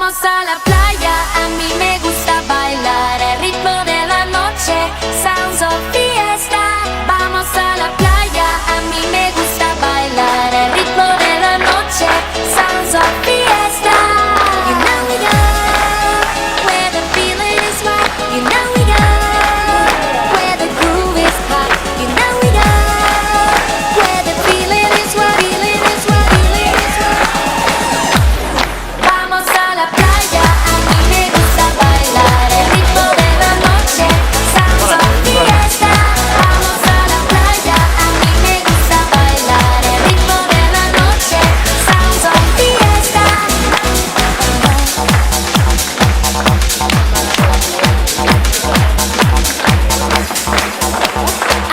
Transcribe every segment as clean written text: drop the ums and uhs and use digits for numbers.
Vamos a la playa, a mí me gusta bailar el ritmo de la noche, sounds of fiesta. Vamos a la playa, a mí me gusta bailar el ritmo de la noche, sounds of fiesta. You know we go where the feeling is right. You know we go where the groove is hot. You know we go where the feeling is right. Feeling is right. Feeling is right. Vamos a la playa, a mí me gusta bailar el ritmo de la noche, sounds of fiesta. Vamos a la playa, a mí me gusta bailar el ritmo de la noche, sounds of fiesta.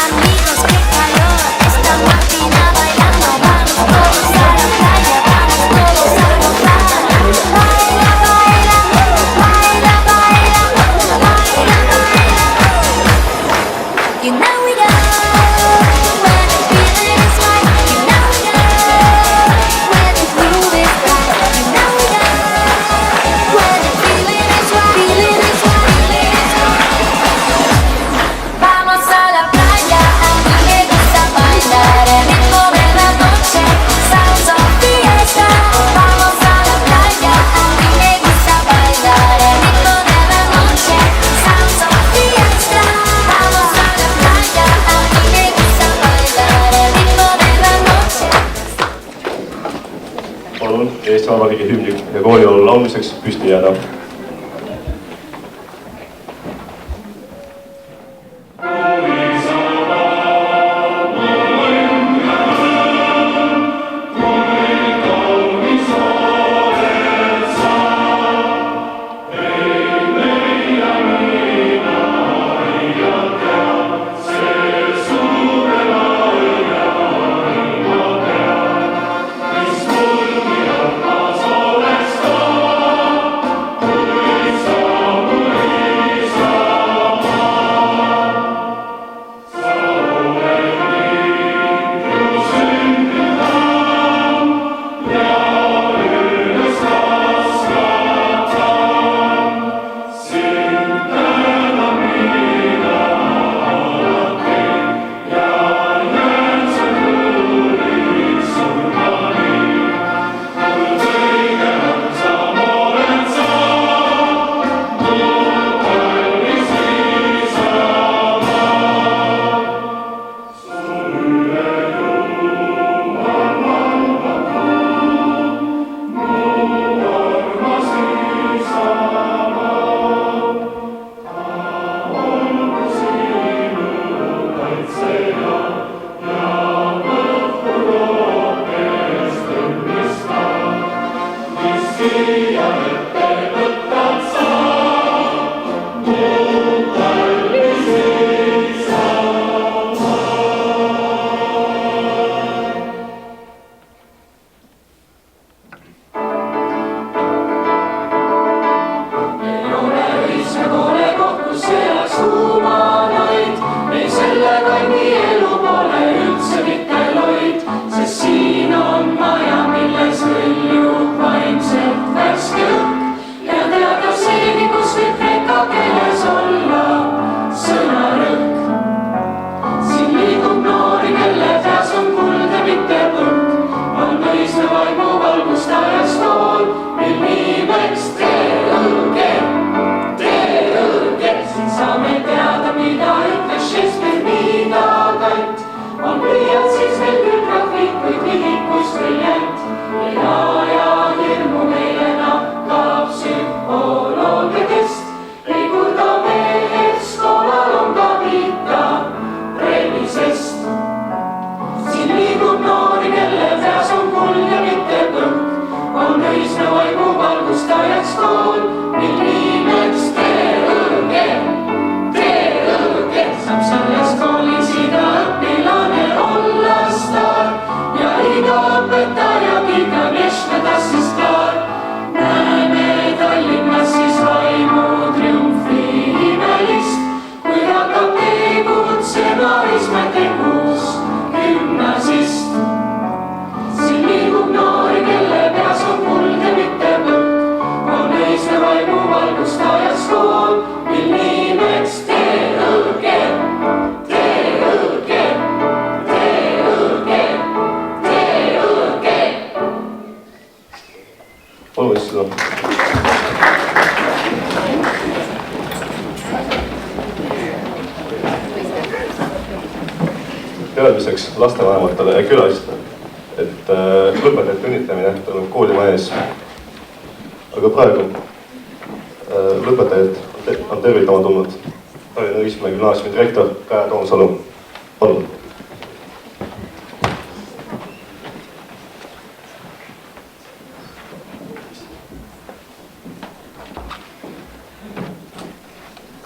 Amigos, qué calor, esta máquina bailando. Vamos todos a la playa, vamos todos a gozar. Baila, baila, baila, baila, baila, baila. You know we go where the feeling is right. You know we go where the groove is right. You know we go where the feeling is right. Feeling is right. Feeling is right. Vamos a la playa, a mí me gusta bailar el ritmo de la noche, sounds of fiesta. Vamos a la playa, a mí me gusta bailar el ritmo de la noche, sounds of fiesta. Vamos a la playa, a mí me gusta bailar el ritmo de la noche. Palun Eesti Vabariigi hümni ja koolilaulu laulmiseks püsti jääda. Siin liigub noori, kelle peas on kuld ja mitte põrk, on Palun istuda. Teadmiseks lastevanematele ja külalistele, et lõpetajate õnnitlemine toimub koolimaja ees. Aga praegu lõpetajad on tervitama tulnud Tallinna Õismäe gümnaasiumi direktor Kaja Toomsalu. Palun.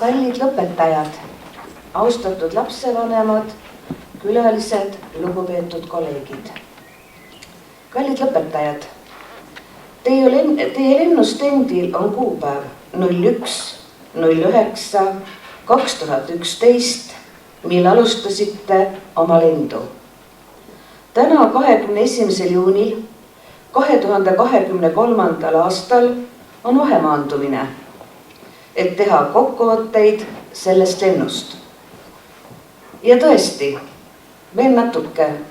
Kallid lõpetajad, austatud lapsevanemad, külalised, lugupeetud kolleegid. Kallid lõpetajad, teie lennustendil on kuupäev 01.09.2011, mil alustasite oma lendu. Täna 21. juunil 2023. aastal on vahemaandumine, et teha kokkuvõtteid sellest lennust. Ja tõesti, veel natuke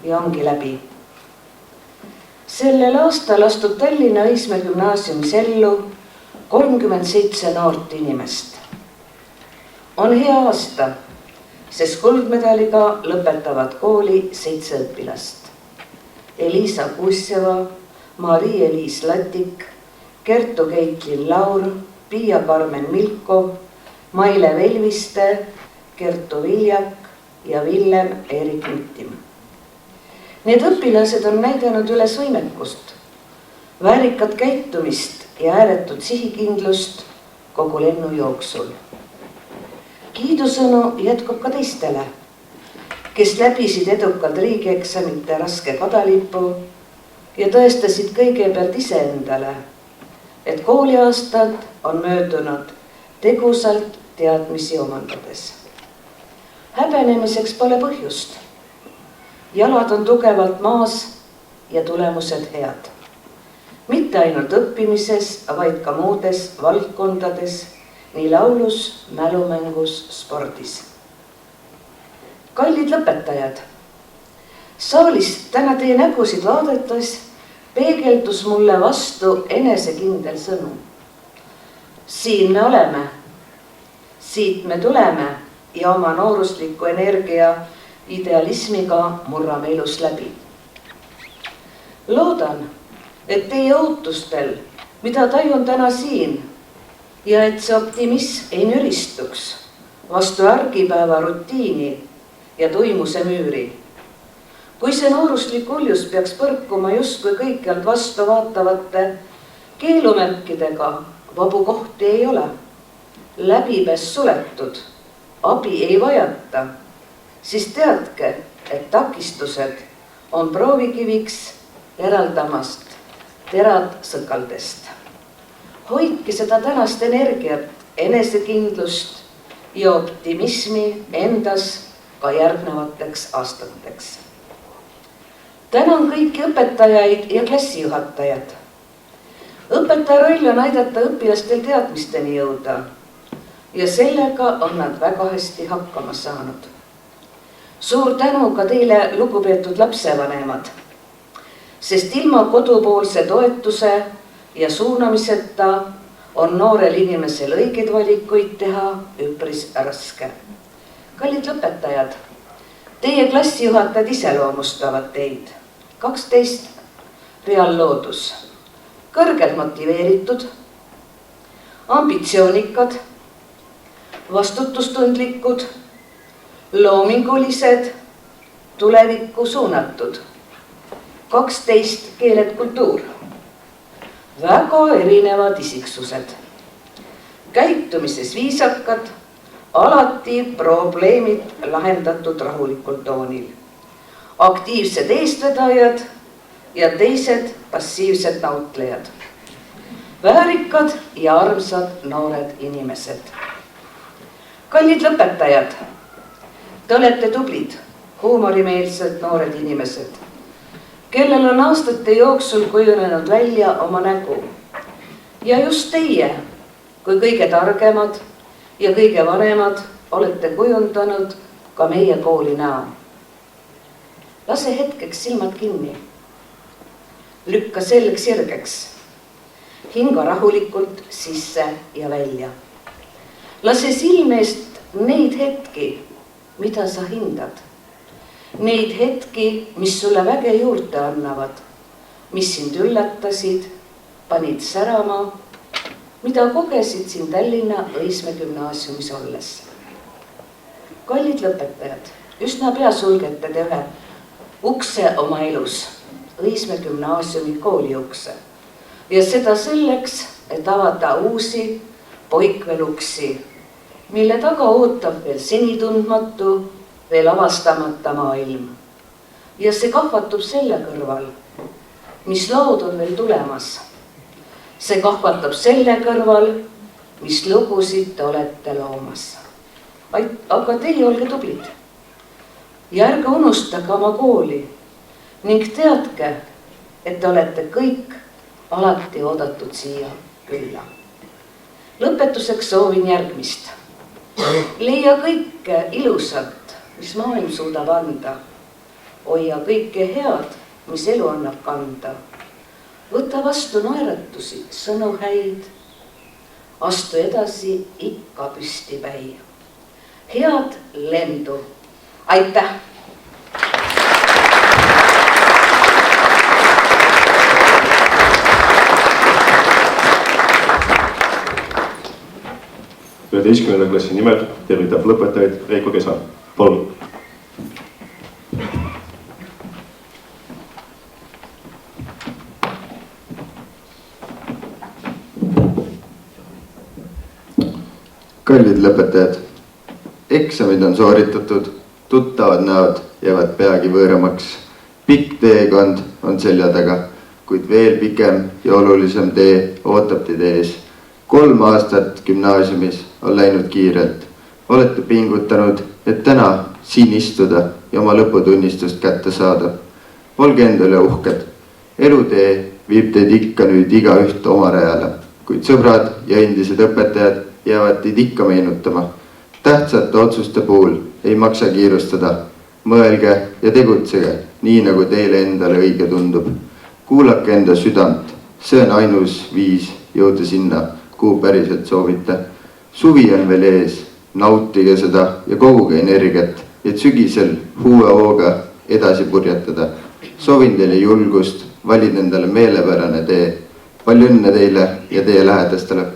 ja ongi läbi. Sellel aastal astub Tallinna Õismäe gümnaasiumis ellu 37 noort inimest. On hea aasta, sest kuldmedaliga lõpetavad kooli 7 õpilast. Elisa Kusseva, Mari-Eliis Latik, Kertu Keitlin Laur, Pia Karmen Milkov, Maile Velviste, Kertu Viljak ja Villem Erik Müttim. Need õpilased on näidanud üles võimekust, väärikat käitumist ja ääretut sihikindlust kogu lennu jooksul. Kiidusõnu jätkub ka teistele, kes läbisid edukalt riigieksamite raske kadalipu ja tõestasid kõigepealt iseendale, et kooliaastad on möödunud tegusalt teadmisi omandades. Häbenemiseks pole põhjust. Jalad on tugevalt maas ja tulemused head. Mitte ainult õppimises, vaid ka muudes valdkondades, nii laulus, mälumängus, spordis. Kallid lõpetajad, saalis täna teie nägusid vaadates peegeldus mulle vastu enesekindel sõnum. Siin me oleme, siit me tuleme ja oma noorusliku energia idealismiga murrame elus läbi. Loodan, et teie ootustel, mida tajun täna siin ja et see optimism ei nüristuks vastu argipäeva rutiini ja tuimuse müüri. Kui see nooruslik uljus peaks põrkuma justkui kõikjalt vastu vaatavate keelumärkidega, vabu kohti ei ole. Läbipääs suletud, abi ei vajata, siis teadke, et takistused on proovikiviks eraldamast terad sõkaldest. Hoidke seda tänast energiat, enesekindlust ja optimismi endas ka järgnevateks aastateks. Tänan kõiki õpetajaid ja klassijuhatajad. Õpetaja roll on aidata õpilastel teadmisteni jõuda ja sellega on nad väga hästi hakkama saanud. Suur tänu ka teile, lugupeetud lapsevanemad, sest ilma kodupoolse toetuse ja suunamiseta on noorel inimesel õigeid valikuid teha üpris raske. Kallid lõpetajad, teie klassijuhatajad iseloomustavad teid. 12 reaalloodus, kõrgelt motiveeritud, ambitsioonikad, vastutustundlikud, loomingulised, tulevikku suunatud. 12 keeled kultuur, väga erinevad isiksused, käitumises viisakad, alati probleemid lahendatud rahulikul toonil, aktiivsed eestvedajad ja teised passiivsed nautlejad, väärikad ja armsad noored inimesed. Kallid lõpetajad, te olete tublid, huumorimeelsed noored inimesed, kellel on aastate jooksul kujunenud välja oma nägu. Ja just teie, kui kõige targemad ja kõige vanemad, olete kujundanud ka meie kooli näo. Lase hetkeks silmad kinni. Lükka selg sirgeks hinga rahulikult sisse ja välja. Lase silme eest neid hetki, mida sa hindad. Neid hetki, mis sulle väge juurde annavad, mis sind üllatasid, panid särama, mida kogesid siin Tallinna Õismäe gümnaasiumis olles. Kallid lõpetajad, üsna pea sulgete te ühe ukse oma elus, Õismäe gümnaasiumi kooli ukse. Ja seda selleks, et avada uusi poikveluksi, mille taga ootab veel seni tundmatu, veel avastamata maailm. Ja see kahvatub selle kõrval, mis laud on veel tulemas. See kahvatab selle kõrval, mis lugusid te olete loomas. Aga teie olge tublid. Ja ärge unustage oma kooli ning teadke, et te olete kõik alati oodatud siia külla. Lõpetuseks soovin järgmist. Leia kõike ilusat, mis maailm suudab anda. Hoia kõike head, mis elu annab kanda. Võta vastu naeratusi, sõnu häid. Astu edasi ikka püsti päi. Head lendu. Aitäh! Üheteistkümnenda klassi nimel tervitab lõpetajaid Reiko Kesa. Palun! Kallid lõpetajad, eksamid on sooritatud, tuttavad näod jäävad peagi võõramaks. Pikk teekond on selja taga, kuid veel pikem ja olulisem tee ootab teid ees. 3 aastat gümnaasiumis on läinud kiirelt. Olete pingutanud, et täna siin istuda ja oma lõputunnistust kätte saada. Olge endale uhked. Elutee viib teid ikka nüüd igaüht oma rajale, kuid sõbrad ja endised õpetajad jäävad teid ikka meenutama. Tähtsate otsuste puhul ei maksa kiirustada. Mõelge ja tegutsege, nii nagu teile endale õige tundub. Kuulake enda südant. See on ainus viis jõuda sinna, kuhu päriselt soovite. Suvi on veel ees, nautige seda ja koguge energiat, et sügisel uue hooga edasi purjetada. Soovin teile julgust, valid endale meelepärane tee. Palju õnne teile ja teie lähedastele.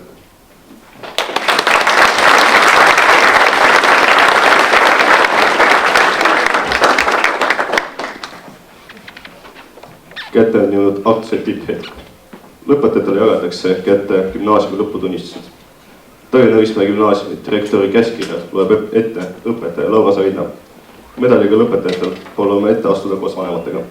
Kätte on jõudnud aktuaalse tipphetk. Lõpetajatele jagatakse kätte gümnaasiumi lõputunnistused. Tallinna Õismäe gümnaasiumi direktori käskirja loeb ette õpetaja Laura Savidna. Medaliga lõpetajatel palume ette astuda koos vanematega.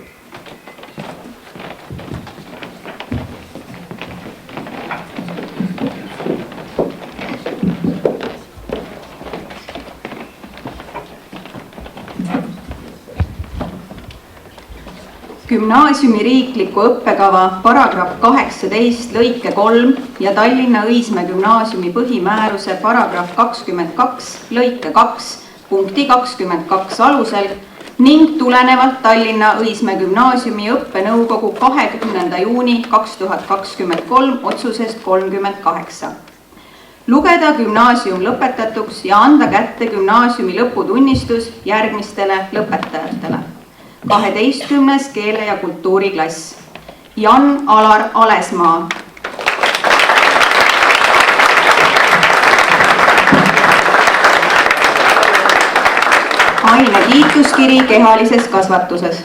Gümnaasiumi riikliku õppekava paragrahv 18 lõike 3 ja Tallinna Õismäe gümnaasiumi põhimääruse paragrahv 22 lõike 2 punkti 22 alusel ning tulenevalt Tallinna Õismäe gümnaasiumi õppenõukogu 20. juuni 2023 otsusest 38. Lugeda gümnaasium lõpetatuks ja anda kätte gümnaasiumi lõputunnistus järgmistele lõpetajatele. 12. keele- ja kultuuriklass. Jan-Alar Alesmaa. Aine kiituskiri kehalises kasvatuses.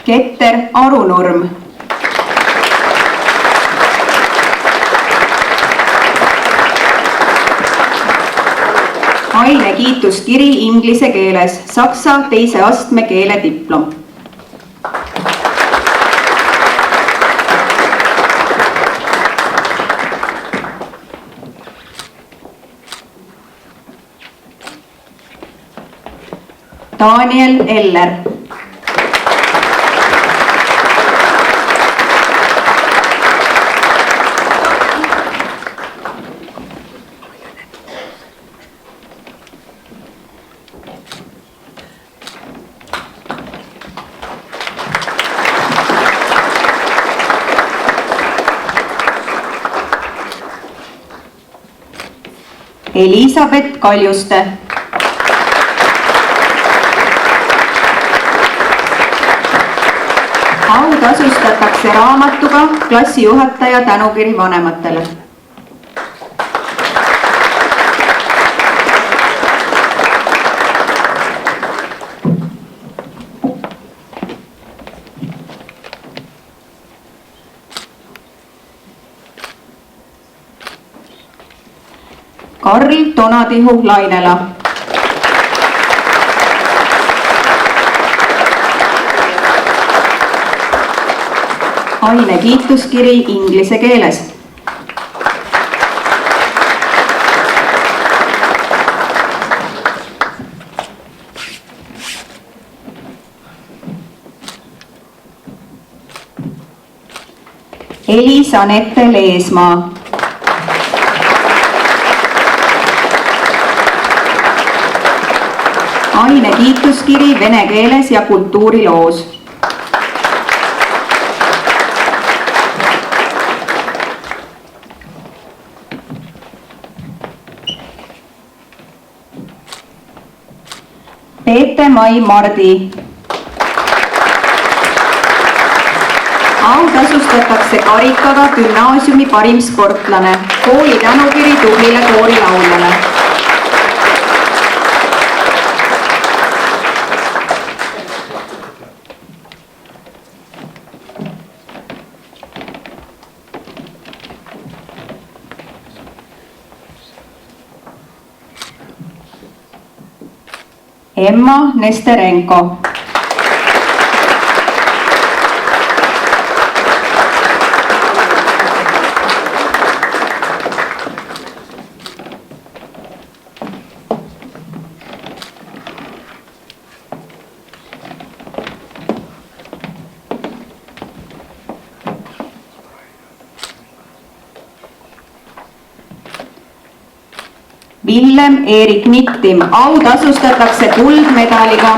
Ketter Arunurm. Aine kiituskiri inglise keeles, saksa teise astme keelediplom. Daniel Eller. Elisabeth Kaljuste. Autasustatakse raamatuga klassijuhataja tänukiri vanematele. Karl Tonatihu Lainela. Aine kiituskiri inglise keeles. Elis-Anette Leesmaa. Aine kiituskiri vene keeles ja kultuuriloos. Peete-Mai Mardi. Autasustatakse karikaga gümnaasiumi parim sportlane, kooli tänukiri tublile koorilauljale. Emma Nesterenko. Villem Erik Mittim. Autasustatakse kuldmedaliga.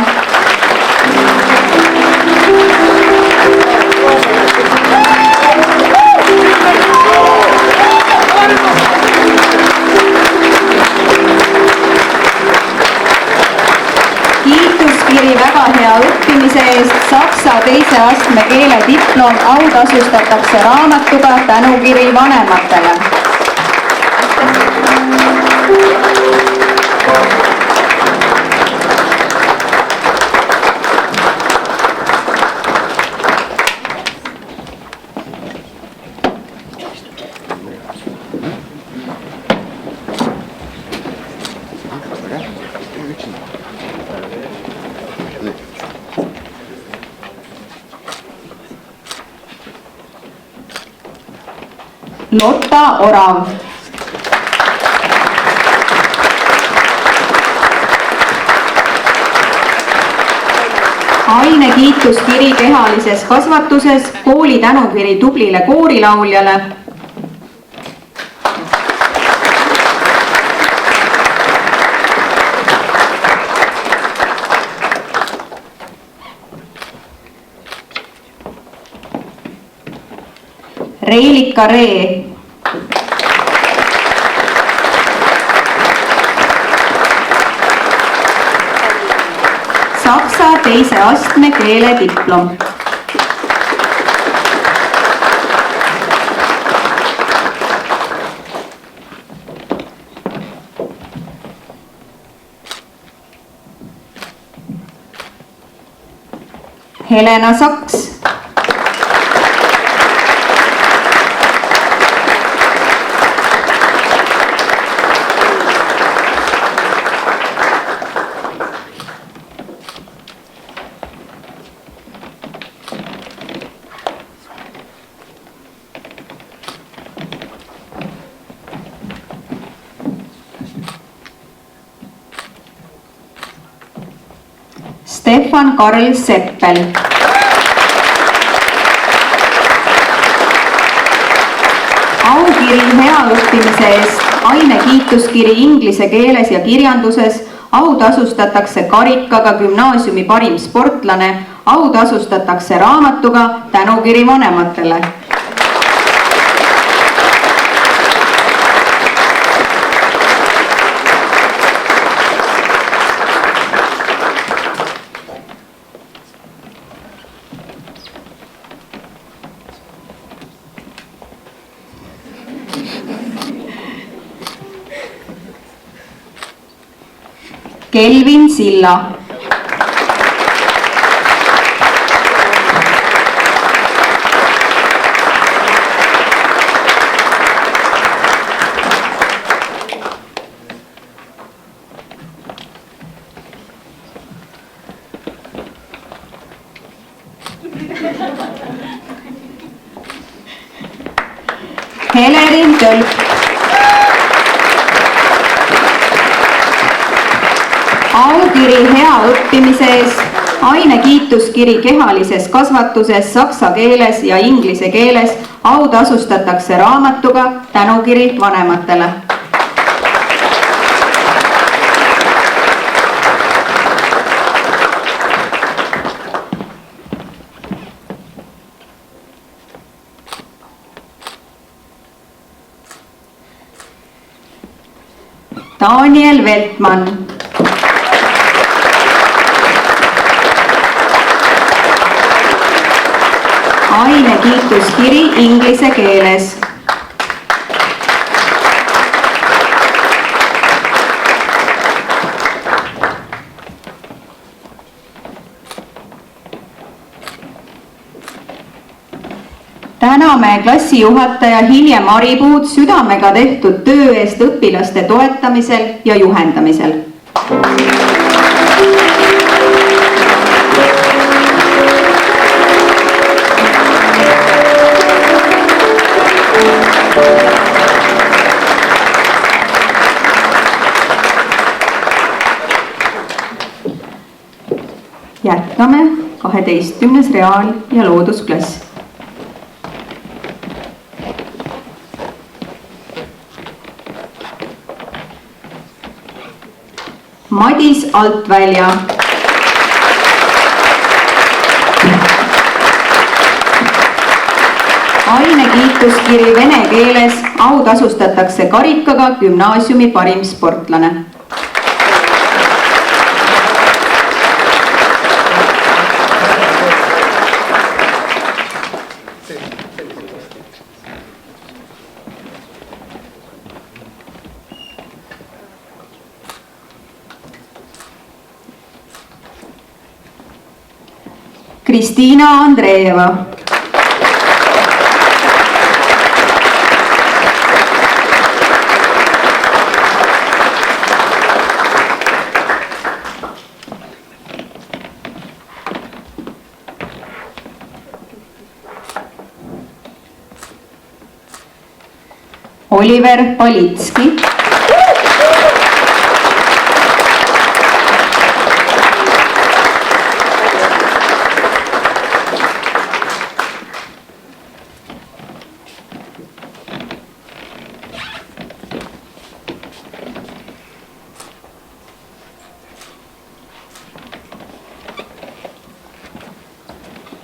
Kiituskiri väga hea õppimise eest, saksa teise astme keelediplom. Autasustatakse raamatuga tänukiri vanematele. Lotta Orav. Aine kiituskiri kehalises kasvatuses, kooli tänukiri tublile koorilauljale. Reelika Ree. Saksa teise astme keelediplom. Helena Saks. Stefan Karl Seppel. Aukiri hea õppimise eest, aine kiituskiri inglise keeles ja kirjanduses, autasustatakse karikaga gümnaasiumi parim sportlane, autasustatakse raamatuga tänukiri vanematele. Kelvin Silla. Helerin Tölp. Aukiri hea õppimise eest, ainekiituskiri kehalises kasvatuses saksa keeles ja inglise keeles autasustatakse raamatuga Tänukiri vanematele. Daniel Veltmann. Ainekiituskiri inglise keeles. Täname klassijuhataja Hilje Maripuud südamega tehtud töö eest õpilaste toetamisel ja juhendamisel. Jätkame 12. reaal- ja loodusklass. Madis Altvälja. Ainekiituskiri vene keeles autasustatakse karikaga gümnaasiumi parim sportlane. Kristiina Andreeva. Oliver Palitski.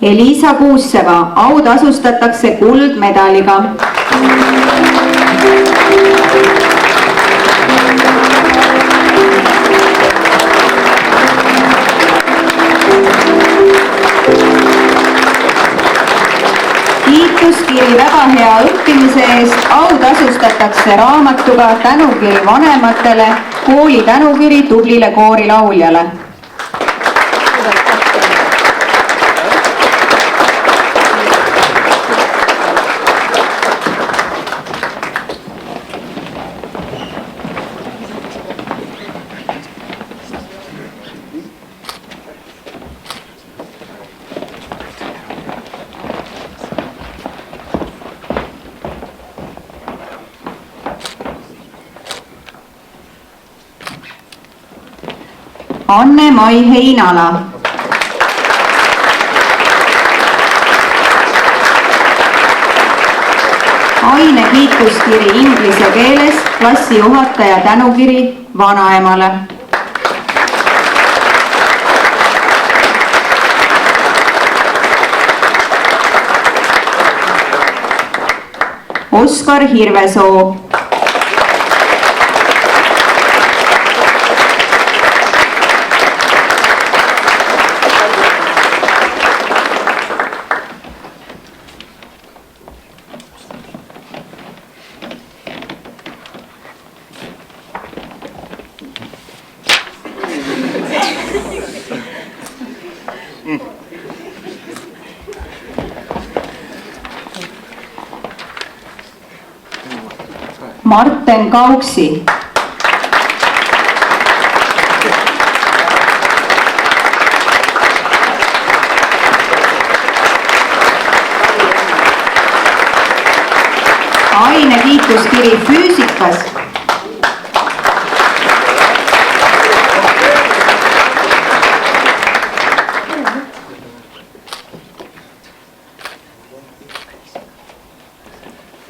Elisa Kuusseva autasustatakse kuldmedaliga. Kiituskiri väga hea õppimise eest autasustatakse raamatuga Tänukiri vanematele, kooli tänukiri tublile koorilauljale. Anne-Mai Heinala. Ainekiituskiri inglise keeles, klassijuhataja tänukiri vanaemale. Oskar Hirvesoo. Marten Kauksi. Ainekiituskiri füüsikas.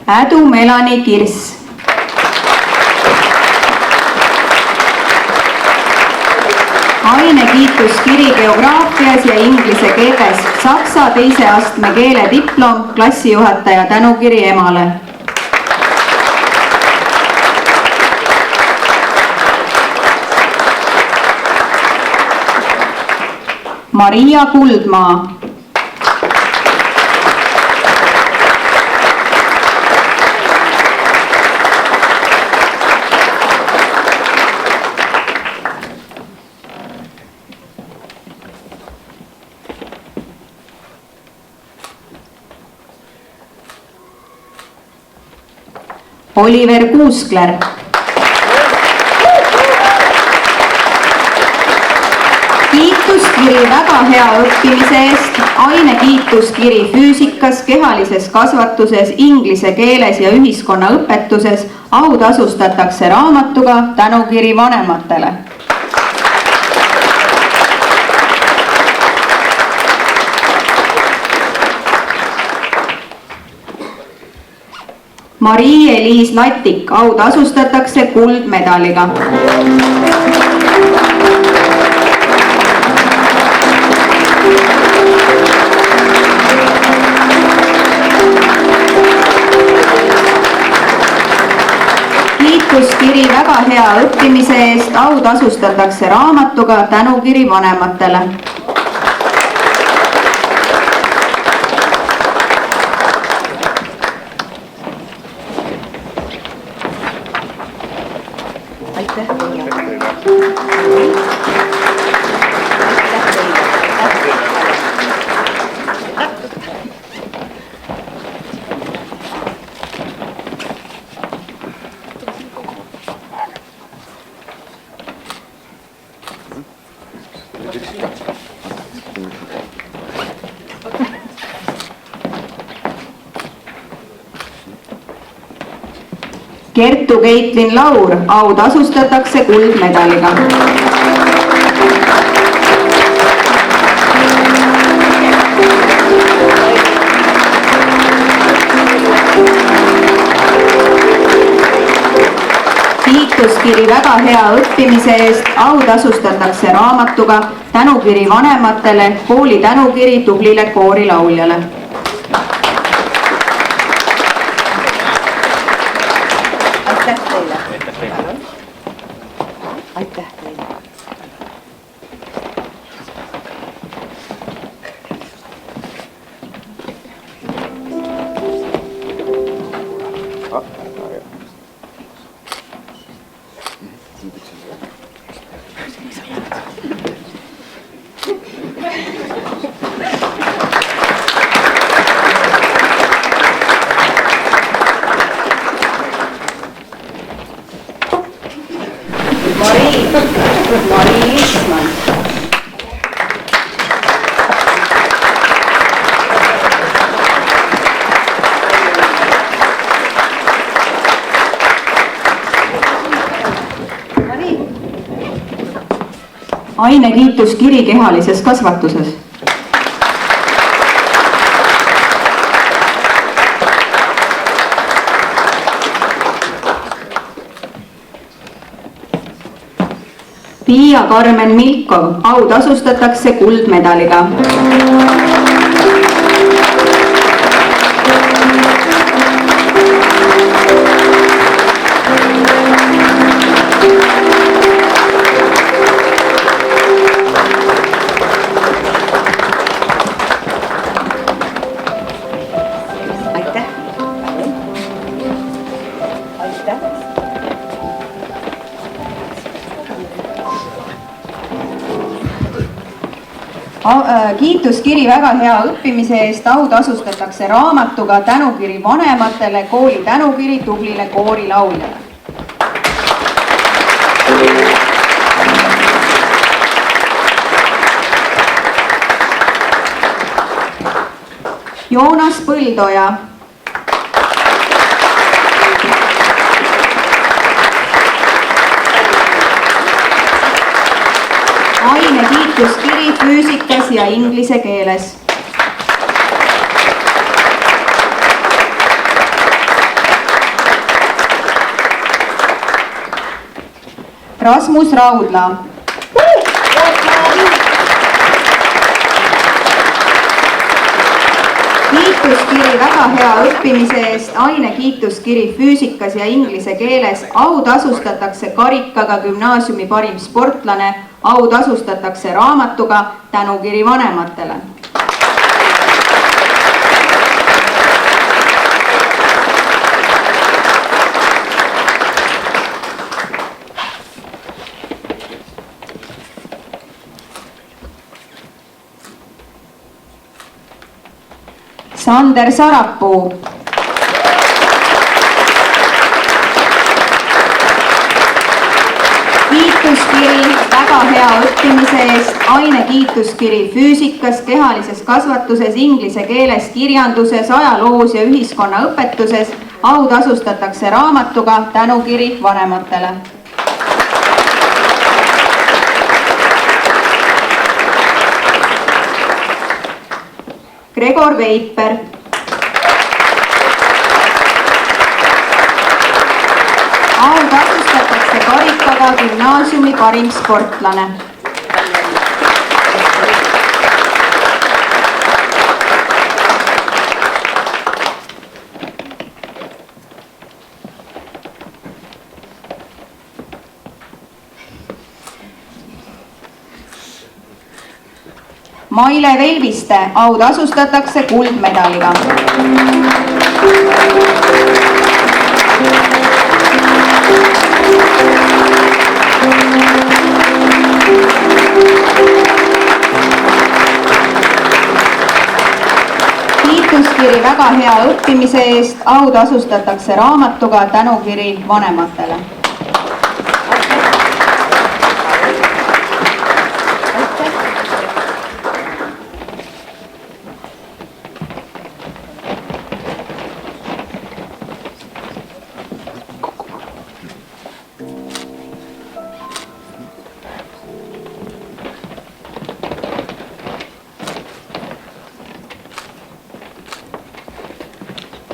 Ädu Melani Kirss. Ainekiituskiri geograafias ja inglise keeles. Saksa teise astme keelediplom, klassijuhataja tänukiri emale. Maria Kuldmaa. Oliver Kuuskler. Kiituskiri väga hea õppimise eest, ainekiituskiri füüsikas, kehalises kasvatuses, inglise keeles ja ühiskonnaõpetuses. Autasustatakse raamatuga tänukiri vanematele. Marie-Eliis Latik, autasustatakse kuldmedaliga. Kiituskiri väga hea õppimise eest, autasustatakse raamatuga tänukiri vanematele. Aitäh teile. Kertu Keitlin Laur, autasustatakse kuldmedaliga. Kiituskiri väga hea õppimise eest, autasustatakse raamatuga tänukiri vanematele, kooli tänukiri tublile koorilauljale. Aitäh teile. Aitäh teile. Mari Liismann. Ainekiituskiri kehalises kasvatuses. Piia Karmen Milkov, autasustatakse kuldmedaliga. Aitäh. Aitäh. Kiituskiri väga hea õppimise eest, autasustatakse raamatuga tänukiri vanematele, kooli tänukiri tublile koorilauljale. Joonas Põldoja. Aine kiituskiri füüsikas ja inglise keeles. Rasmus Raudla. Kiituskiri väga hea õppimise eest, aine kiituskiri füüsikas ja inglise keeles, autasustatakse karikaga gümnaasiumi parim sportlane, autasustatakse raamatuga tänukiri vanematele. Sander Sarapuu. Kiituskiri väga hea õppimise eest, aine kiituskiri füüsikas, kehalises kasvatuses, inglise keeles, kirjanduses, ajaloos ja ühiskonnaõpetuses, autasustatakse raamatuga tänukiri vanematele. Gregor Veiper. Autasustatakse karikaga gümnaasiumi parim sportlane. Maile Velviste, autasustatakse kuldmedaliga. Kiituskiri väga hea õppimise eest, autasustatakse raamatuga tänukiri vanematele.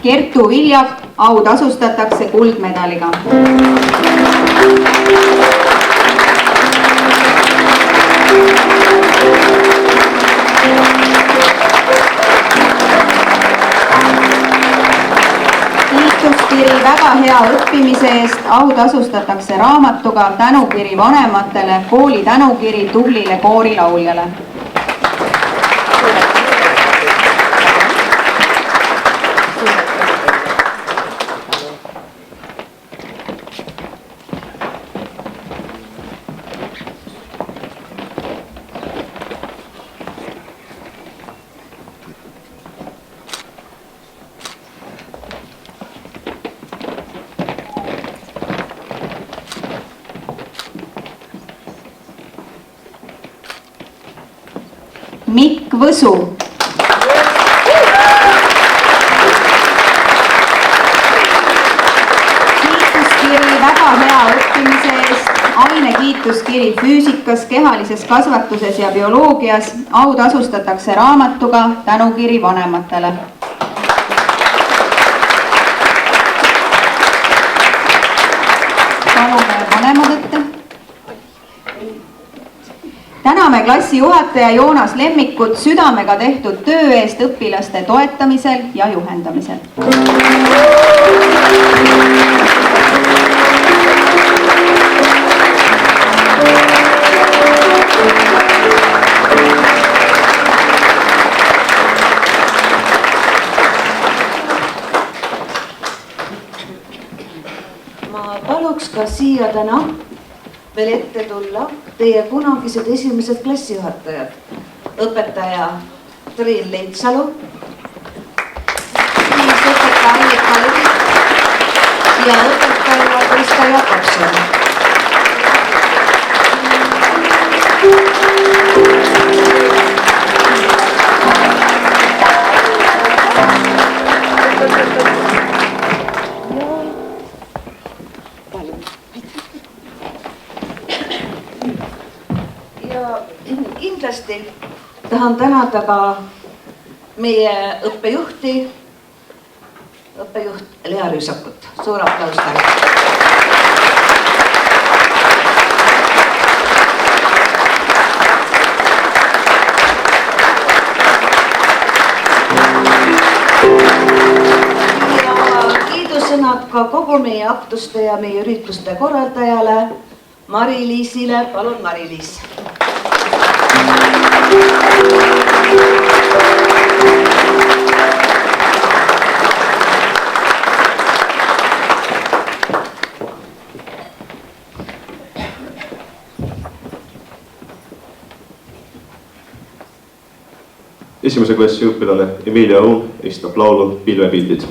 Kertu Viljak, autasustatakse kuldmedaliga. Kiituskiri väga hea õppimise eest, autasustatakse raamatuga tänukiri vanematele, kooli tänukiri tublile koorilauljale. Mikk Võsu. Kiituskiri väga hea õppimise eest, aine kiituskiri füüsikas, kehalises kasvatuses ja bioloogias, autasustatakse raamatuga tänukiri vanematele. Palume vanemad ette. Täname klassijuhataja Joonas Lemmikut südamega tehtud töö eest õpilaste toetamisel ja juhendamisel. Ma paluks ka siia täna veel ette tulla teie kunagised esimesed klassijuhatajad. õpetaja Triin Leitsalu, õpetaja Annika Lühik ja õpetaja Krista Jakobson. Ja kindlasti tahan tänada ka meie õppejuht Lea Rüüsakut. Suur aplaus talle. Kiidusõnad ka kogu meie aktuste ja meie ürituste korraldajale Mari-Liisile. Palun, Mari-Liis. Esimese klassi õpilane Emilia Õun esitab laulu Pilvepildid.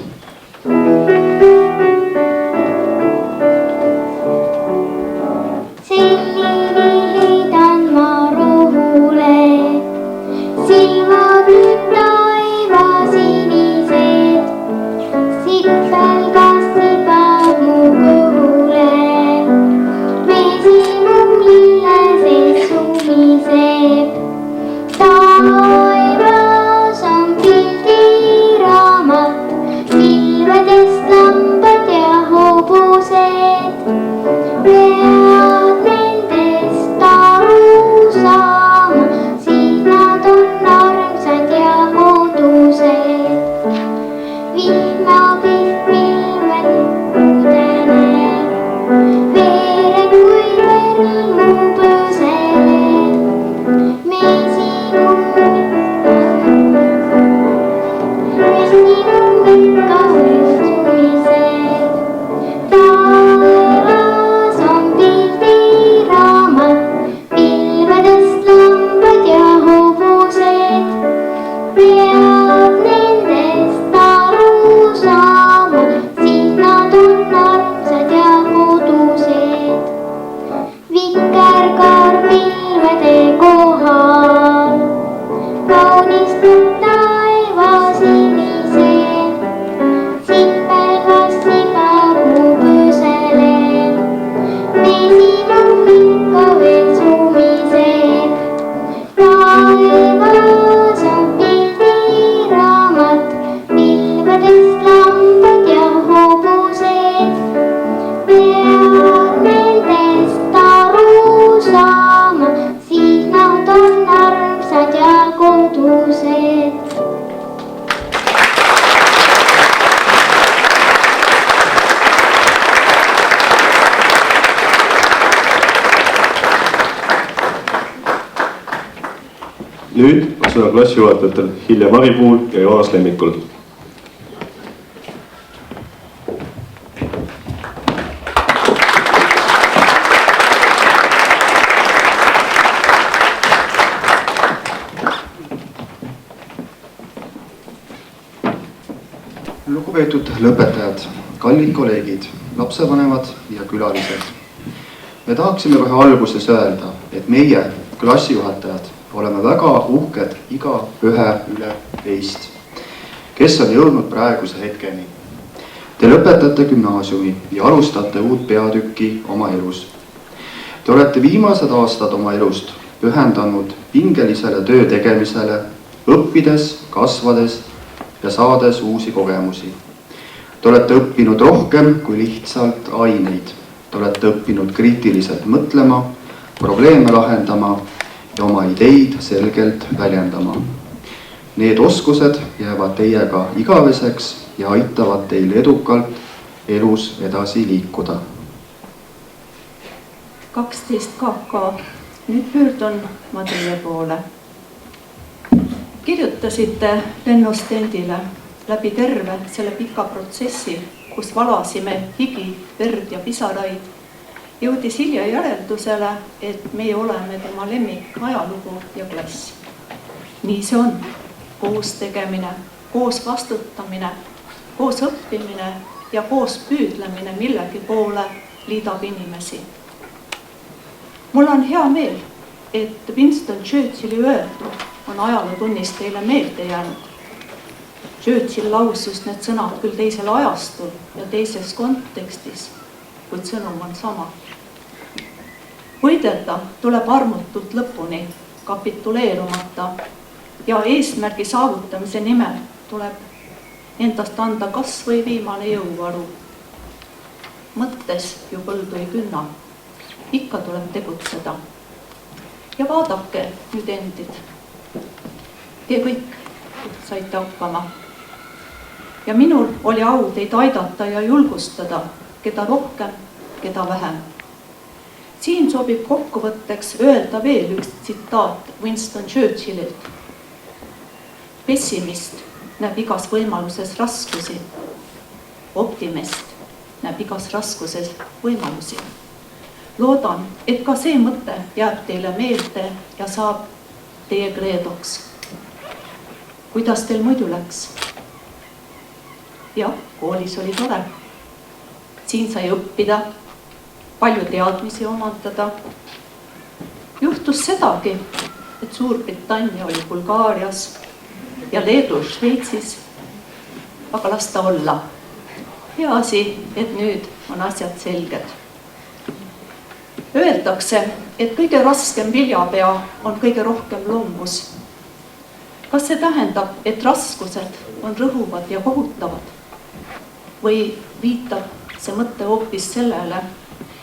Nüüd on sõna klassijuhatajatel Hilja Maripuul ja Joonas Lemmikul. Lugupeetud lõpetajad, kallid kolleegid, lapsevanemad ja külalised. Me tahaksime kohe alguses öelda, et meie klassijuhatajad oleme väga uhked iga ühe üle teist, kes on jõudnud praeguse hetkeni. Te lõpetate gümnaasiumi ja alustate uut peatükki oma elus. Te olete viimased aastad oma elust pühendanud pingelisele töö tegemisele, õppides, kasvades ja saades uusi kogemusi. Te olete õppinud rohkem kui lihtsalt aineid. Te olete õppinud kriitiliselt mõtlema, probleeme lahendama ja oma ideid selgelt väljendama. Need oskused jäävad teiega igaveseks ja aitavad teil edukalt elus edasi liikuda. 12 KK. Nüüd pöördun ma teie poole. Kirjutasite lennustendile läbi terve selle pika protsessi, kus valasime higi, verd ja pisaraid, jõudis Hilja järeldusele, et meie oleme tema lemmik ajalugu ja klass. nii see on. Koos tegemine, koos vastutamine, koos õppimine ja koos püüdlemine millegi poole liidab inimesi. Mul on hea meel, et Winston Churchilli öeldu on ajalootunnis teile meelde jäänud. Churchill lausus need sõnad küll teisel ajastul ja teises kontekstis, kuid sõnum on sama. Võidelda tuleb armutult lõpuni, kapituleerumata ja eesmärgi saavutamise nimel tuleb endast anda kas või viimane jõuvaru. Mõttes ju põldu ei künna, ikka tuleb tegutseda. Ja vaadake nüüd endid. Te kõik saite hakkama. Ja minul oli au teid aidata ja julgustada, keda rohkem, keda vähem. Siin sobib kokkuvõtteks öelda veel üks tsitaat Winston Churchillilt. Pessimist näeb igas võimaluses raskusi. Optimist näeb igas raskuses võimalusi. Loodan, et ka see mõte jääb teile meelde ja saab teie kreedoks. Kuidas teil muidu läks? Jah, koolis oli tore. Siin sai õppida, palju teadmisi omandada. Juhtus sedagi, et Suurbritannia oli Bulgaarias ja Leedu Šveitsis, aga las ta olla. Hea asi, et nüüd on asjad selged. Öeldakse, et kõige raskem viljapea on kõige rohkem loomus. Kas see tähendab, et raskused on rõhuvad ja kohutavad? Või viitab see mõte hoopis sellele,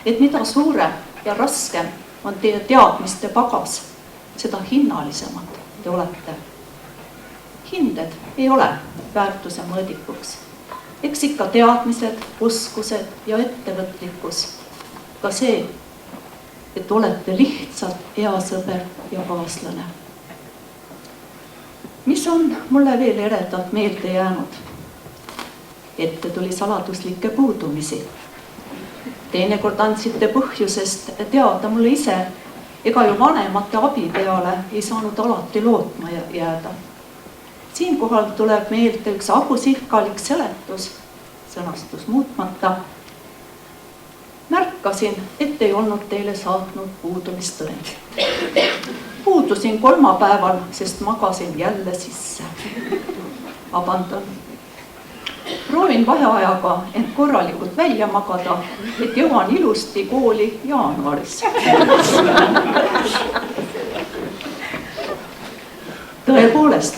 et mida suurem ja raskem on teie teadmiste pagas, seda hinnalisemad te olete. Hinded ei ole väärtuse mõõdikuks. Eks ikka teadmised, oskused ja ettevõtlikkus. Ka see, et olete lihtsalt hea sõber ja kaaslane. Mis on mulle veel eredalt meelde jäänud? Ette tuli saladuslikke puudumisi. Teinekord andsite põhjusest teada mulle ise, ega ju vanemate abi peale ei saanud alati lootma jääda. Siinkohal tuleb meelde üks agusihkalik seletus, sõnastus muutmata. Märkasin, et ei olnud teile saatnud puudumistõend. Puudusin kolmapäeval, sest magasin jälle sisse. Vabandan. Proovin vaheajaga end korralikult välja magada, et jõuan ilusti kooli jaanuaris. Tõepoolest,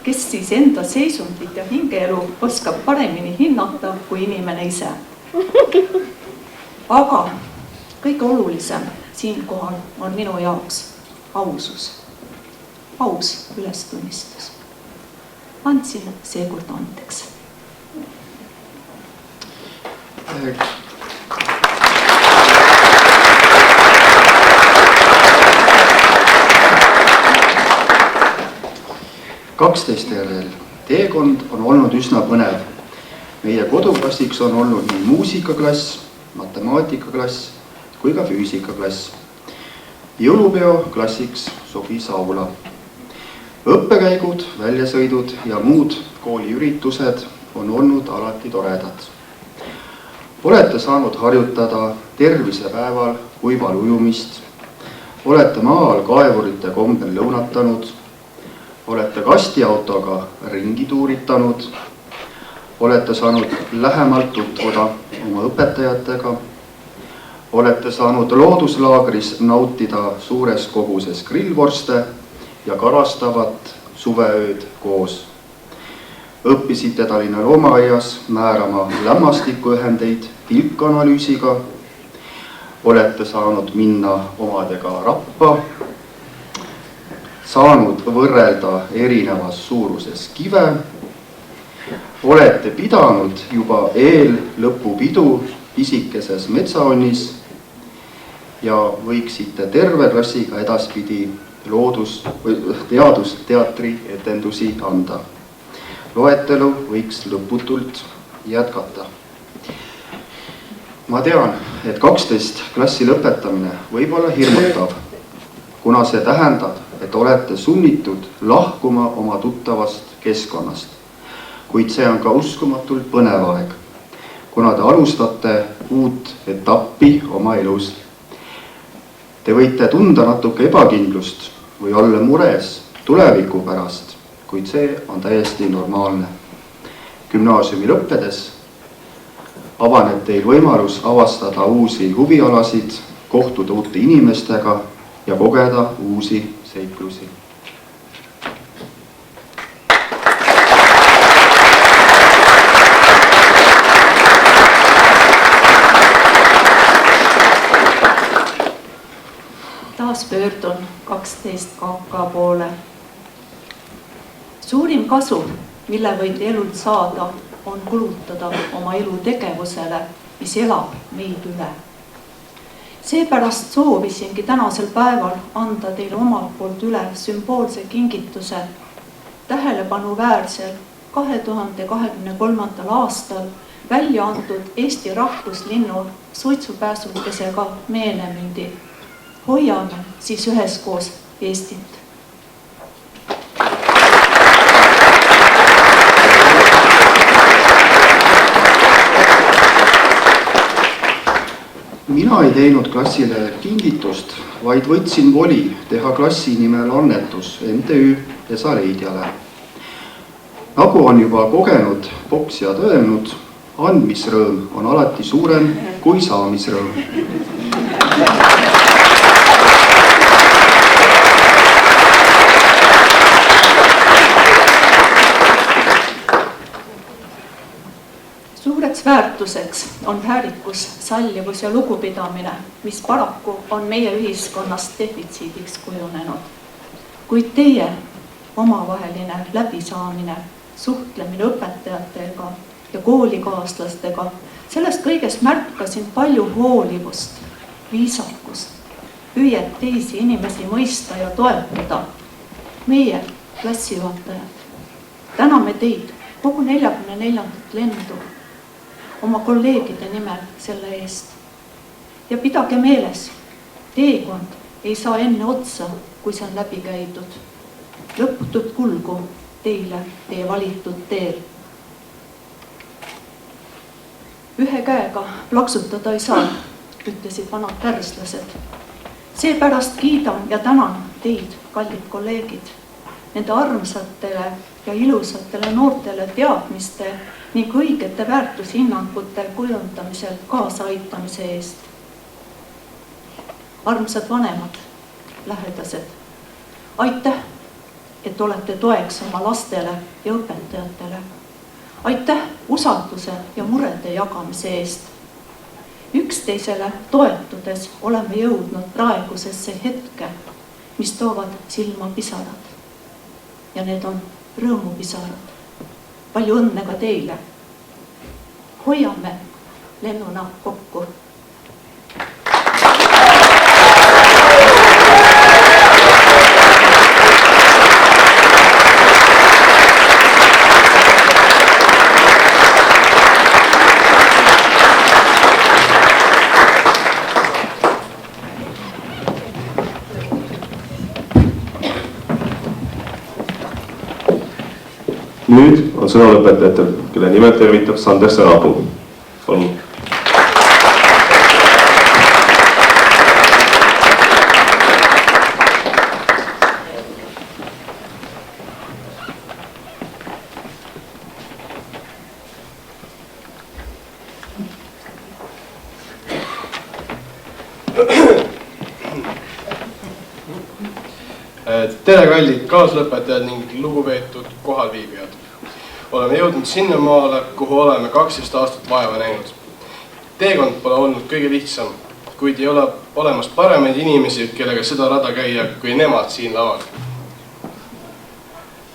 kes siis enda seisundit ja hingeelu oskab paremini hinnata kui inimene ise. Aga kõige olulisem siinkohal on minu jaoks ausus. Aus ülestunnistus. Andsin seekord andeks. Kaksteistjärel teekond on olnud üsna põnev. Meie koduklassiks on olnud nii muusikaklass, matemaatikaklass kui ka füüsikaklass. Jõulupeo klassiks sobis aula. Õppekäigud, väljasõidud ja muud kooliüritused on olnud alati toredad. Olete saanud harjutada tervisepäeval kuival ujumist, olete maal kaevurite kombel lõunatanud, olete kastiautoga ringi tuuritanud, olete saanud lähemalt tutvuda oma õpetajatega, olete saanud looduslaagris nautida suures koguses grillvorste ja karastavat suveööd koos. Õppisite Tallinna loomaaias määrama lämmastikuühendeid pilkanalüüsiga, olete saanud minna omadega rappa, saanud võrrelda erinevas suuruses kive, olete pidanud juba eellõpupidu pisikeses metsaonnis ja võiksite terve klassiga edaspidi teadusteatri etendusi anda. Loetelu võiks lõputult jätkata. Ma tean, et 12 klassi lõpetamine võib olla hirmutav, kuna see tähendab, et olete sunnitud lahkuma oma tuttavast keskkonnast. Kuid see on ka uskumatult põnev aeg, kuna te alustate uut etappi oma elus. Te võite tunda natuke ebakindlust või olla mures tuleviku pärast, kuid see on täiesti normaalne. Gümnaasiumi lõppedes avaneb teil võimalus avastada uusi huvialasid, kohtuda uute inimestega ja kogeda uusi seiklusi. Taas pöördun 12 KK poole. Suurim kasu, mille võid elult saada, on kulutada oma elu tegevusele, mis elab meid üle. Seepärast soovisingi tänasel päeval anda teile omalt poolt üle sümboolse kingituse tähelepanu-väärsel 2023. aastal välja antud Eesti rahvuslinnu suitsupääsukesega meenemündi. Hoiame siis üheskoos Eestit. Mina ei teinud klassile kingitust, vaid võtsin voli teha klassi nimel annetus MTÜ Esaleidiale. Nagu on juba kogenud poksjad öelnud, andmisrõõm on alati suurem kui saamisrõõm. Suureks väärtuseks on väärikus, sallivus ja lugupidamine, mis paraku on meie ühiskonnas defitsiidiks kujunenud. Kuid teie omavaheline läbisaamine, suhtlemine õpetajatega ja koolikaaslastega, sellest kõigest märkasin palju hoolivust, viisakust, püüet teisi inimesi mõista ja toetada. Meie klassijuhatajad, täname teid kogu 44. lendu oma kolleegide nimel selle eest. Ja pidage meeles, teekond ei saa enne otsa, kui see on läbi käidud. Lõputut kulgu teile teie valitud teel. Ühe käega plaksutada ei saa, ütlesid vanad pärslased. Seepärast kiidan ja tänan teid, kallid kolleegid, nende armsatele ja ilusatele noortele teadmiste ning õigete väärtushinnangute kujundamisel kaasaaitamise eest. Armsad vanemad, lähedased, aitäh, et olete toeks oma lastele ja õpetajatele. Aitäh usalduse ja murede jagamise eest. Üksteisele toetudes oleme jõudnud praegusesse hetke, mis toovad silma pisarad. Ja need on rõõmupisarad. Palju õnne ka teile. Hoiame lennuna kokku. Nüüd on sõna lõpetajatel, kelle nimel tervitab Sander Sarapuu. Palun. Tere kallid kaaslõpetajad ning lugupeetud kohalviibijad. Oleme jõudnud sinnamaale, kuhu oleme 12 aastat vaeva näinud. Teekond pole olnud kõige lihtsam, kuid ei ole olemas paremaid inimesi, kellega seda rada käia, kui nemad siin laval.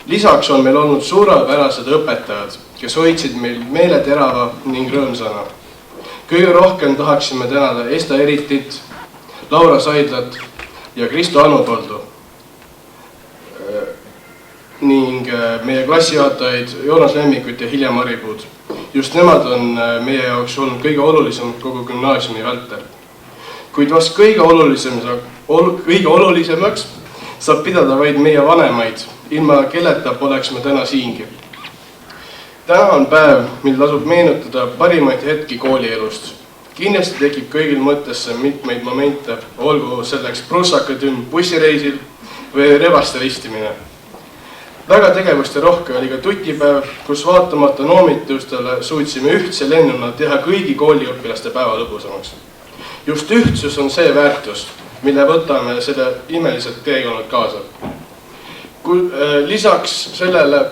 Lisaks on meil olnud suurepärased õpetajad, kes hoidsid meil meele terava ning rõõmsana. Kõige rohkem tahaksime tänada Esta Eritit, Laura Saidlat ja Kristo Annupoldu ning meie klassijuhatajaid Joonas Lemmikut ja Hilja Maripuud. Just nemad on meie jaoks olnud kõige olulisemad kogu gümnaasiumi vältel. Kuid vast kõige olulisemaks saab pidada vaid meie vanemaid, ilma kelleta poleks me täna siingi. Täna on päev, mil tasub meenutada parimaid hetki koolielust. Kindlasti tekib kõigil mõttesse mitmeid momente, olgu selleks prussakatümm bussireisil või revaste ristimine. Väga tegevuste rohke oli ka tutipäev, kus vaatamata noomitustele suutsime ühtse lennuna teha kõigi kooliõpilaste päeva lõbusamaks. Just ühtsus on see väärtus, mille võtame selle imeliselt teekonnalt kaasa. Lisaks sellele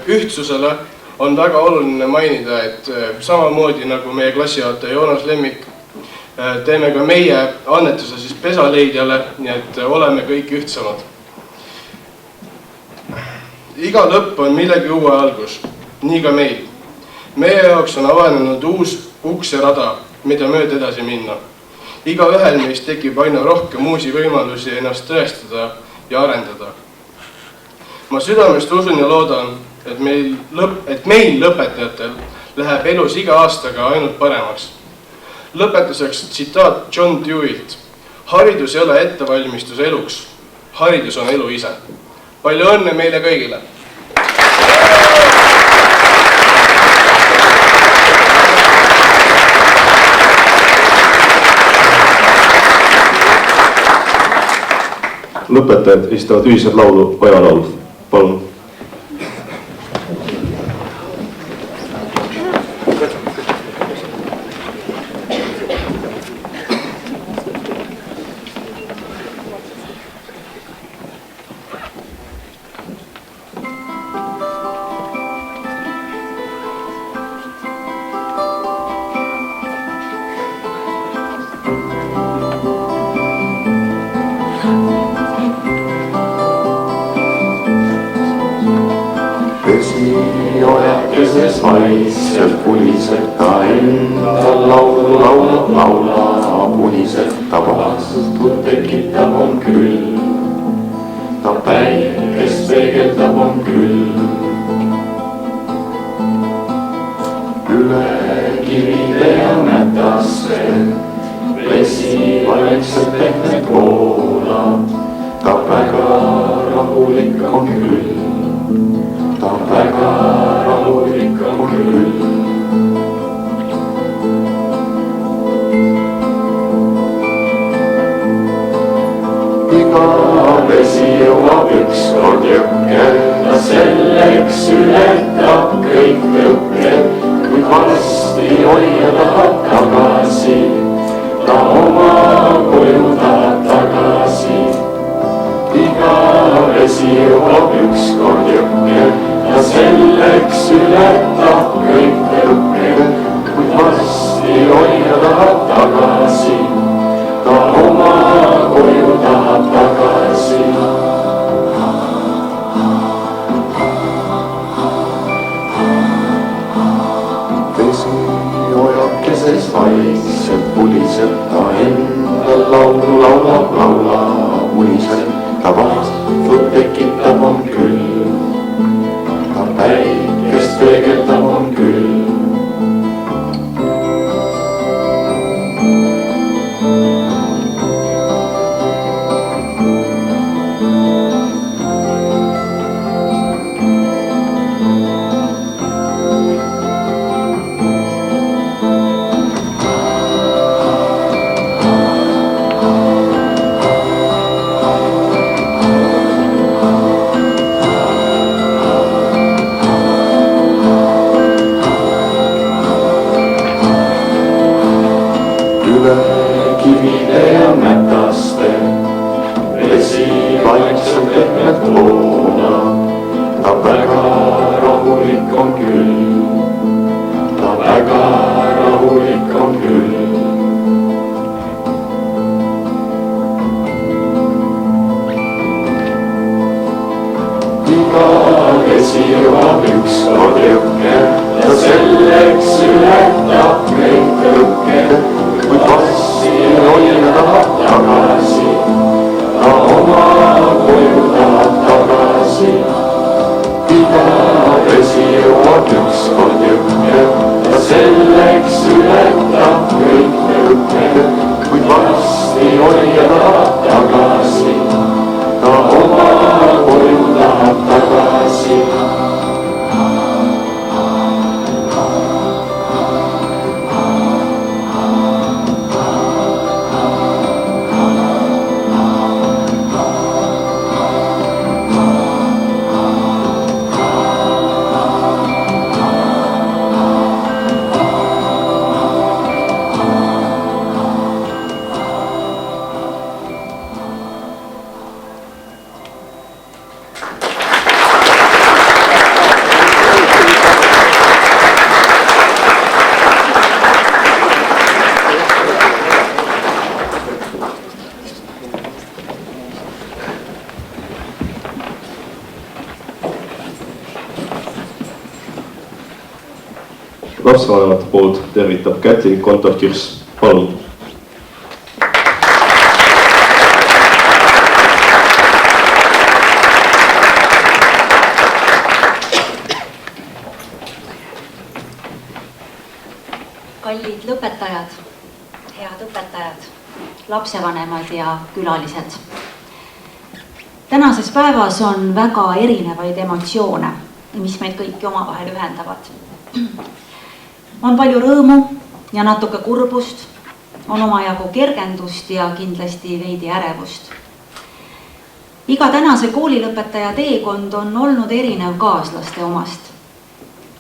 ühtsusele on väga oluline mainida, et samamoodi nagu meie klassijuhataja Joonas Lemmik, teeme ka meie annetuse siis pesaleidjale, nii et oleme kõik ühtsamad. Iga lõpp on millegi uue algus, nii ka meil. Meie jaoks on avanenud uus ukserada, mida mööda edasi minna. Iga ühel meist tekib aina rohkem uusi võimalusi ennast tõestada ja arendada. Ma südamest usun ja loodan, et meil lõpetajatel läheb elus iga aastaga ainult paremaks. Lõpetuseks tsitaat John Deweyilt. Haridus ei ole ettevalmistus eluks. Haridus on elu ise. Palju õnne meile kõigile! Lõpetajad esitavad ühiselt laulu Ajalaulu. Palun. Keses vaikselt pulised ta endal laulu laulab uniselt ta vastut tekitab on küll. Ta päikest peegeldab on küll. Üle kivide ja mätaste vesi vaikselt pehmet voolab. Ta väga rahulik on küll. Ta väga rahulik on küll. Iga vesi jõuab ükskord jõkke, ta selleks ületab kõik tõkked, kuid varsti hoia tahab tagasi, ta oma koju tahab tagasi. Iga vesi jõuab ükskord jõkke, ta selleks ületab kõik tõkked, kuid varsti hoia tahab tagasi, ta oma koju tahab tagasi. Vesi ojakeses vaikselt puliseb, ta endal laulu laulab uniselt, ta vastut tekitab on küll. Ta päikest peegeldab on küll. Kivide ja mätaste vesi vaikselt pehmet voolab, ta väga rahulik on küll. Ta väga rahulik on küll. Iga vesi jõuab ükskord jõkke, ta selleks ületab kõik tõkked, kuid varsti hoida tahab tagasi, ta oma koju tahab tagasi. Iga vesi jõuab ükskord jõkke, ta selleks ületab lapsevanemate poolt tervitab Kätlin Kontor-Kirss, palun. Kallid lõpetajad, head õpetajad, lapsevanemad ja külalised. Tänases päevas on väga erinevaid emotsioone, mis meid kõiki omavahel ühendavad. On palju rõõmu ja natuke kurbust, on omajagu kergendust ja kindlasti veidi ärevust. Iga tänase koolilõpetaja teekond on olnud erinev kaaslaste omast.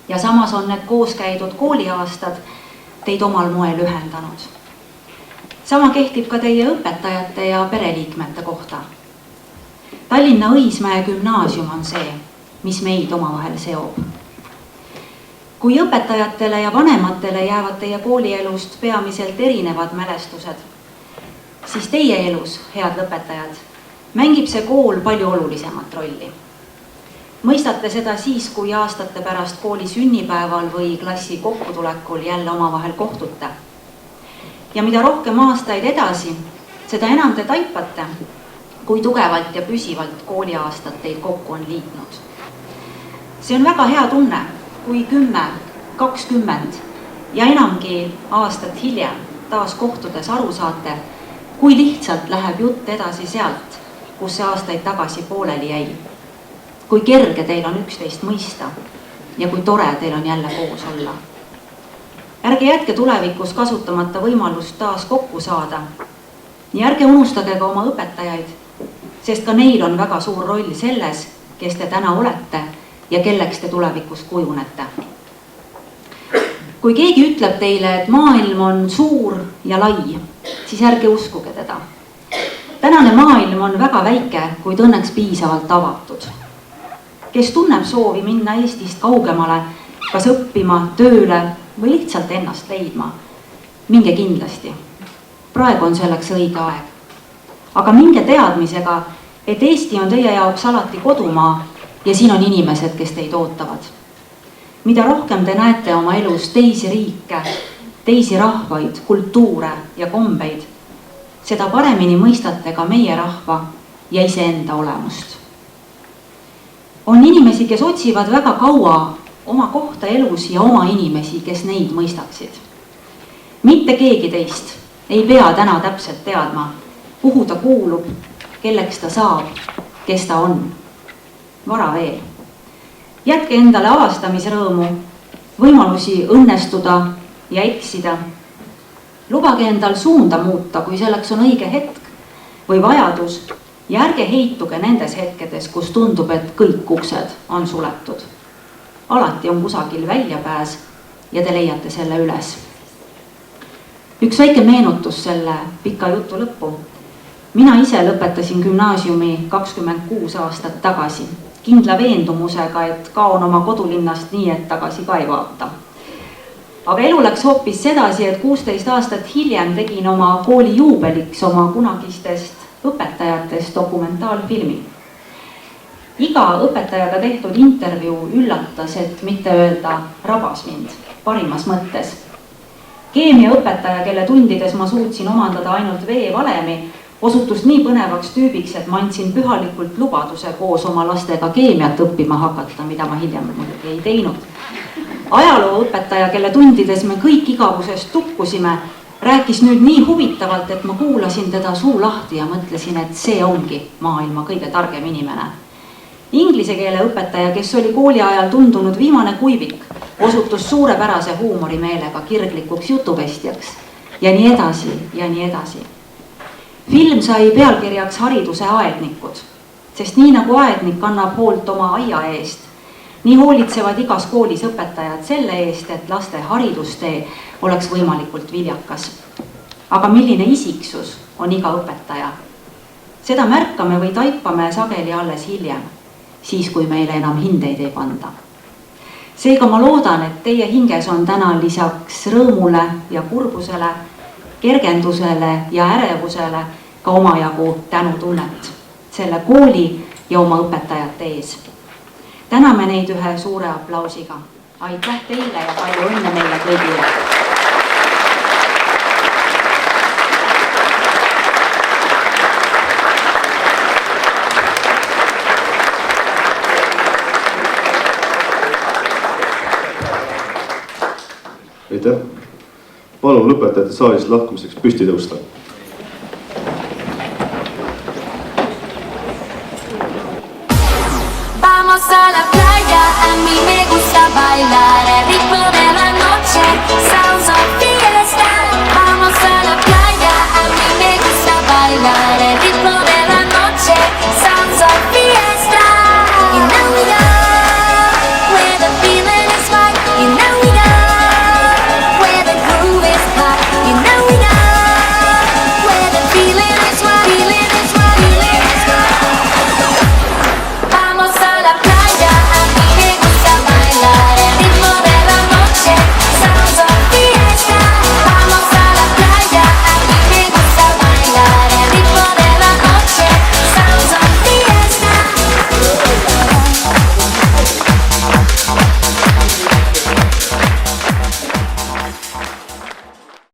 Ja samas on need koos käidud kooliaastad teid omal moel ühendanud. Sama kehtib ka teie õpetajate ja pereliikmete kohta. Tallinna Õismäe gümnaasium on see, mis meid omavahel seob. Kui õpetajatele ja vanematele jäävad teie koolielust peamiselt erinevad mälestused, siis teie elus, head lõpetajad, mängib see kool palju olulisemat rolli. Mõistate seda siis, kui aastate pärast kooli sünnipäeval või klassi kokkutulekul jälle omavahel kohtute. Ja mida rohkem aastaid edasi, seda enam te taipate, kui tugevalt ja püsivalt kooliaastad teid kokku on liitnud. See on väga hea tunne, kui 10, 20 ja enamgi aastat hiljem taas kohtudes aru saate, kui lihtsalt läheb jutt edasi sealt, kus see aastaid tagasi pooleli jäi. Kui kerge teil on üksteist mõista ja kui tore teil on jälle koos olla. Ärge jätke tulevikus kasutamata võimalust taas kokku saada ja ärge unustage ka oma õpetajaid, sest ka neil on väga suur roll selles, kes te täna olete ja kelleks te tulevikus kujunete. Kui keegi ütleb teile, et maailm on suur ja lai, siis ärge uskuge teda. Tänane maailm on väga väike, kuid õnneks piisavalt avatud. Kes tunneb soovi minna Eestist kaugemale, kas õppima, tööle või lihtsalt ennast leidma, minge kindlasti. Praegu on selleks õige aeg. Aga minge teadmisega, et Eesti on teie jaoks alati kodumaa ja siin on inimesed, kes teid ootavad. Mida rohkem te näete oma elus teisi riike, teisi rahvaid, kultuure ja kombeid, seda paremini mõistate ka meie rahva ja iseenda olemust. On inimesi, kes otsivad väga kaua oma kohta elus ja oma inimesi, kes neid mõistaksid. Mitte keegi teist ei pea täna täpselt teadma, kuhu ta kuulub, kelleks ta saab, kes ta on. Vara veel. Jätke endale avastamisrõõmu, võimalusi õnnestuda ja eksida. Lubage endal suunda muuta, kui selleks on õige hetk või vajadus ja ärge heituge nendes hetkedes, kus tundub, et kõik uksed on suletud. Alati on kusagil väljapääs ja te leiate selle üles. Üks väike meenutus selle pika jutu lõppu. Mina ise lõpetasin gümnaasiumi 26 aastat tagasi, kindla veendumusega, et kaon oma kodulinnast nii, et tagasi ka ei vaata. Aga elu läks hoopis sedasi, et 16 aastat hiljem tegin oma kooli juubeliks oma kunagistest õpetajatest dokumentaalfilmi. Iga õpetajaga tehtud intervjuu üllatas, et mitte öelda rabas mind, parimas mõttes. Keemiaõpetaja, kelle tundides ma suutsin omandada ainult veevalemi, osutus nii põnevaks tüübiks, et ma andsin pühalikult lubaduse koos oma lastega keemiat õppima hakata, mida ma hiljem muidugi ei teinud. Ajalooõpetaja, kelle tundides me kõik igavusest tukkusime, rääkis nüüd nii huvitavalt, et ma kuulasin teda suu lahti ja mõtlesin, et see ongi maailma kõige targem inimene. Inglise keele õpetaja, kes oli kooli ajal tundunud viimane kuivik, osutus suurepärase huumorimeelega kirglikuks jutuvestjaks ja nii edasi ja nii edasi. Film sai pealkirjaks Hariduse aednikud, sest nii nagu aednik annab hoolt oma aia eest, nii hoolitsevad igas koolis õpetajad selle eest, et laste haridustee oleks võimalikult viljakas. Aga milline isiksus on iga õpetaja? Seda märkame või taipame sageli alles hiljem, siis kui meile enam hindeid ei panda. Seega ma loodan, et teie hinges on täna lisaks rõõmule ja kurbusele, kergendusele ja ärevusele ka omajagu tänutunnet selle kooli ja oma õpetajate ees. Täname neid ühe suure aplausiga. aitäh teile ja palju õnne meile kõigile! aitäh! Palun lõpetajate saalist lahkumiseks püsti tõusta. Vamos a la playa, a mí me gusta bailar el ritmo de la noche. Sounds